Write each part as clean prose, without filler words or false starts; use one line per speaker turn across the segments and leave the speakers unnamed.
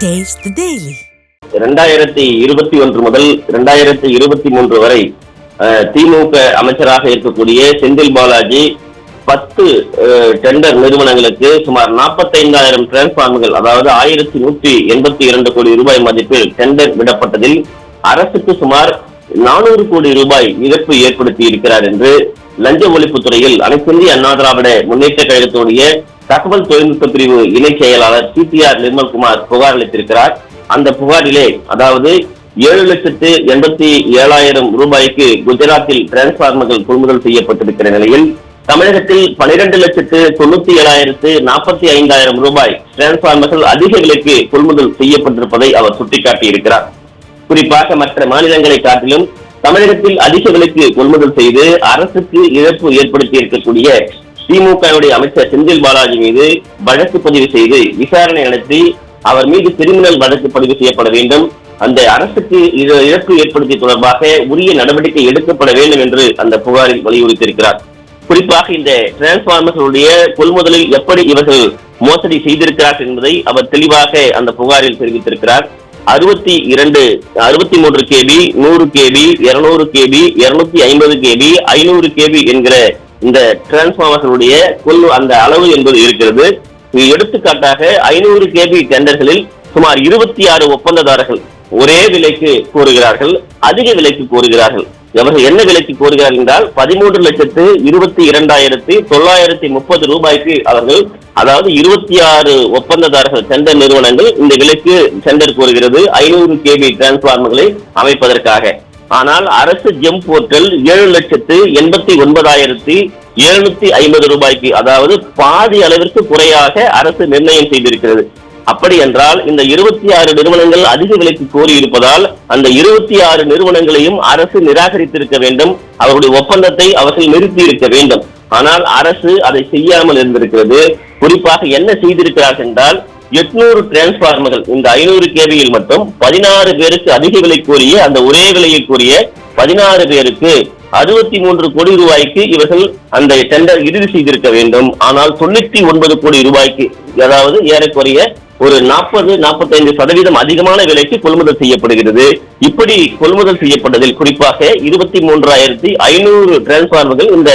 Taste the Daily.
2021 முதல் 2023 வரை திமுக அமைச்சராக இருக்கக்கூடிய செந்தில் பாலாஜி 10 டெண்டர் நிறுவனங்களுக்கு சுமார் 45,000 டிரான்ஸ்பார்மர்கள், அதாவது 1182 கோடி ரூபாய் மதிப்பில் டெண்டர் விடப்பட்டதில் அரசுக்கு சுமார் 400 கோடி ரூபாய் இழப்பு ஏற்படுத்தி இருக்கிறார் என்று லஞ்ச ஒழிப்புத்துறையில் அனைத்து இந்திய அண்ணா திராவிட முன்னேற்ற கழகத்துடைய தகவல் தொழில்நுட்ப பிரிவு இணை செயலாளர் CPR நிர்மல்குமார் புகார் அளித்திருக்கிறார். அந்த புகாரிலே, அதாவது 7,87,000 ரூபாய்க்கு குஜராத்தில் டிரான்ஸ்பார்மர்கள் கொள்முதல் செய்யப்பட்டிருக்கிற நிலையில் தமிழகத்தில் 12,97,045 ரூபாய் டிரான்ஸ்பார்மர்கள் அதிக விலைக்கு கொள்முதல் செய்யப்பட்டிருப்பதை அவர் சுட்டிக்காட்டியிருக்கிறார். குறிப்பாக மற்ற மாநிலங்களை காட்டிலும் தமிழகத்தில் அதிக விலைக்கு கொள்முதல் செய்து அரசுக்கு இழப்பு ஏற்படுத்தி இருக்கக்கூடிய திமுகவுடைய அமைச்சர் செந்தில் பாலாஜி மீது வழக்கு பதிவு செய்து விசாரணை நடத்தி அவர் மீது கிரிமினல் வழக்கு பதிவு செய்யப்பட வேண்டும், அந்த அரசுக்கு இழப்பு ஏற்படுத்திய தொடர்பாக உரிய நடவடிக்கை எடுக்கப்பட வேண்டும் என்று அந்த புகாரில் வலியுறுத்தியிருக்கிறார். குறிப்பாக இந்த டிரான்ஸ்பார்மர்களுடைய கொள்முதலில் எப்படி இவர்கள் மோசடி செய்திருக்கிறார் என்பதை அவர் தெளிவாக அந்த புகாரில் தெரிவித்திருக்கிறார். 63 KB, 100 KB, 200 KB, 250 KB, 500 KB என்கிற இந்த டிரான்ஸ்பார்மர்களுடைய அந்த அளவு என்பது இருக்கிறது. எடுத்துக்காட்டாக 500 KB டெண்டர்களில் சுமார் 26 ஒப்பந்ததாரர்கள் ஒரே விலைக்கு கோருகிறார்கள், அதிக விலைக்கு கோருகிறார்கள். அவர்கள் என்ன விலைக்கு கோருகிறார்கள் என்றால் 13,22,930 ரூபாய்க்கு அவர்கள், அதாவது 26 ஒப்பந்ததாரர்கள் டெண்டர் நிறுவனங்கள் இந்த விலைக்கு டெண்டர் கோருகிறது 500 KB டிரான்ஸ்பார்மர்களை அமைப்பதற்காக. ஆனால் அரசு ஜெம் போர்ட்டல் 7,89,750 ரூபாய்க்கு, அதாவது பாதி அளவிற்கு குறையாக அரசு நிர்ணயம் செய்திருக்கிறது. அப்படி என்றால் இந்த 26 நிறுவனங்கள் அதிக விலைக்கு கோரி இருப்பதால் அந்த 26 நிறுவனங்களையும் அரசு நிராகரித்திருக்க வேண்டும், அவர்களுடைய ஒப்பந்தத்தை அவர்கள் நிறுத்தி இருக்க வேண்டும். ஆனால் அரசு அதை செய்யாமல் இருந்திருக்கிறது. குறிப்பாக என்ன செய்திருக்கிறார்கள் என்றால் 800 டிரான்ஸ்பார்மர்கள் இந்த 500 KBயில் மட்டும் 16 பேருக்கு அதிக விலை கோரிய, அந்த ஒரே விலையை கோரிய 16 பேருக்கு 63 கோடி ரூபாய்க்கு இவர்கள் அந்த டெண்டர் இறுதி செய்திருக்க வேண்டும். ஆனால் 99 கோடி ரூபாய்க்கு, அதாவது ஏறக்குறைய ஒரு 40-45% அதிகமான விலைக்கு கொள்முதல் செய்யப்படுகிறது. இப்படி கொள்முதல் செய்யப்பட்டதில் குறிப்பாக 23,500 டிரான்ஸ்பார்மர்கள் இந்த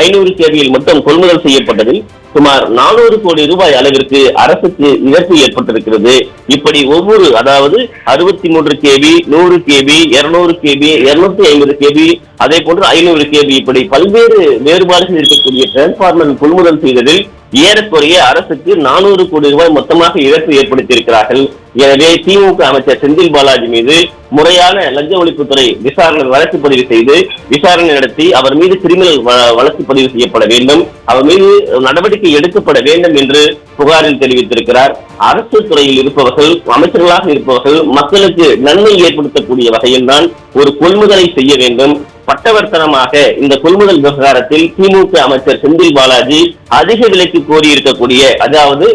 500 KBயில் மட்டும் கொள்முதல் செய்யப்பட்டதில் சுமார் 400 கோடி ரூபாய் அளவிற்கு அரசுக்கு இழப்பு ஏற்பட்டிருக்கிறது. இப்படி ஒவ்வொரு, அதாவது 63 KB, 100 KB, 200 KB, 250 KB, அதே போன்று 500 KB, இப்படி பல்வேறு வேறுபாடுகள் இருக்கக்கூடிய டிரான்ஸ்பார்மர் கொள்முதல் செய்ததில் ஏறக்குறைய அரசுக்கு 400 கோடி ரூபாய் மொத்தமாக இழப்பு ஏற்படுத்தியிருக்கிறார்கள். எனவே திமுக அமைச்சர் செந்தில் பாலாஜி மீது முறையான லஞ்ச ஒழிப்புத்துறை விசாரணை வழக்கு பதிவு செய்து விசாரணை நடத்தி அவர் மீது கிரிமினல் வழக்கு பதிவு செய்யப்பட வேண்டும், அவர் மீது நடவடிக்கை எடுக்கப்பட வேண்டும் என்று புகாரில் தெரிவித்திருக்கிறார். அரசு துறையில் இருப்பவர்கள், அமைச்சர்களாக இருப்பவர்கள் மக்களுக்கு நன்மை ஏற்படுத்தக்கூடிய வகையில் தான் ஒரு கொள்முதலை செய்ய வேண்டும். பட்டவர்த்தனமாக இந்த கொள்முதல் விவகாரத்தில் திமுக அமைச்சர் செந்தில் பாலாஜி அதிக விலைக்கு கோரி இருக்கக்கூடிய, அதாவது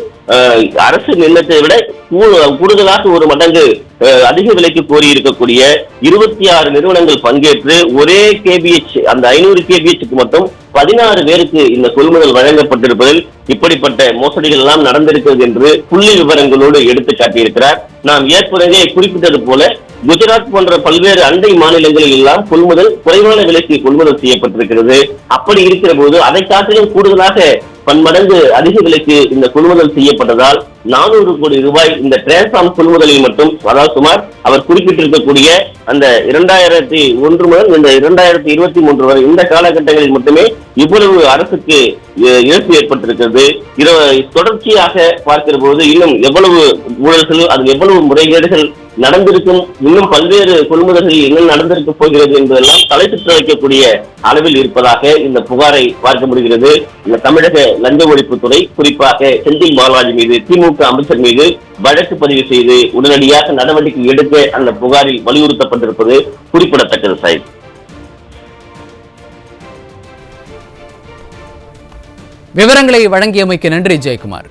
அரசு நிர்ணயத்தை விட கூடுதலாக ஒரு மடங்கு அதிக விலைக்கு கோரி இருக்கக்கூடிய 26 நிறுவனங்கள் பங்கேற்று ஒரே KBH, அந்த 500 KBHக்கு மட்டும் 16 பேருக்கு இந்த கொள்முதல் வழங்கப்பட்டிருப்பதில் இப்படிப்பட்ட மோசடிகள் எல்லாம் நடந்திருக்கிறது என்று புள்ளி விவரங்களோடு எடுத்து காட்டியிருக்கிறார். நாம் ஏற்கனவே குறிப்பிட்டது போல குஜராத் போன்ற பல்வேறு அண்டை மாநிலங்களில் எல்லாம் கொள்முதல் குறைவான விலைக்கு கொள்முதல் செய்யப்பட்டிருக்கிறது. அப்படி இருக்கிற போது அதை காட்டிலும் கூடுதலாக பன்மடங்கு அதிக விலைக்கு இந்த கொள்முதல் செய்யப்பட்டதால் 400 கோடி ரூபாய் இந்த டிரான்ஸ்பார்ம் கொள்முதலில் மட்டும், அதாவது சுமார் அவர் குறிப்பிட்டிருக்கக்கூடிய அந்த 2001 முதல் இந்த 2023 வரை இந்த காலகட்டங்களில் மட்டுமே இவ்வளவு அரசுக்கு இழப்பு ஏற்பட்டிருக்கிறது. தொடர்ச்சியாக பார்க்கிற போது இன்னும் எவ்வளவு ஊழல்கள், அது எவ்வளவு முறைகேடுகள் நடந்திருக்கும், இன்னும் பல்வேறு கொள்முதல்களில் என்ன நடந்திருக்க போகிறது என்பதெல்லாம் தலை சுற்ற வைக்கக்கூடிய அளவில் இருப்பதாக இந்த புகாரை பார்க்க முடிகிறது. இந்த தமிழக லஞ்ச ஒழிப்புத்துறை குறிப்பாக செந்தில் பாலாஜி மீது, திமுக அமைச்சர் மீது வழக்கு பதிவு செய்து உடனடியாக நடவடிக்கை எடுக்க அந்த புகாரில் வலியுறுத்தப்பட்டிருப்பது குறிப்பிடத்தக்கது. சார்,
விவரங்களை வழங்கியமைக்கு நன்றி ஜெயக்குமார்.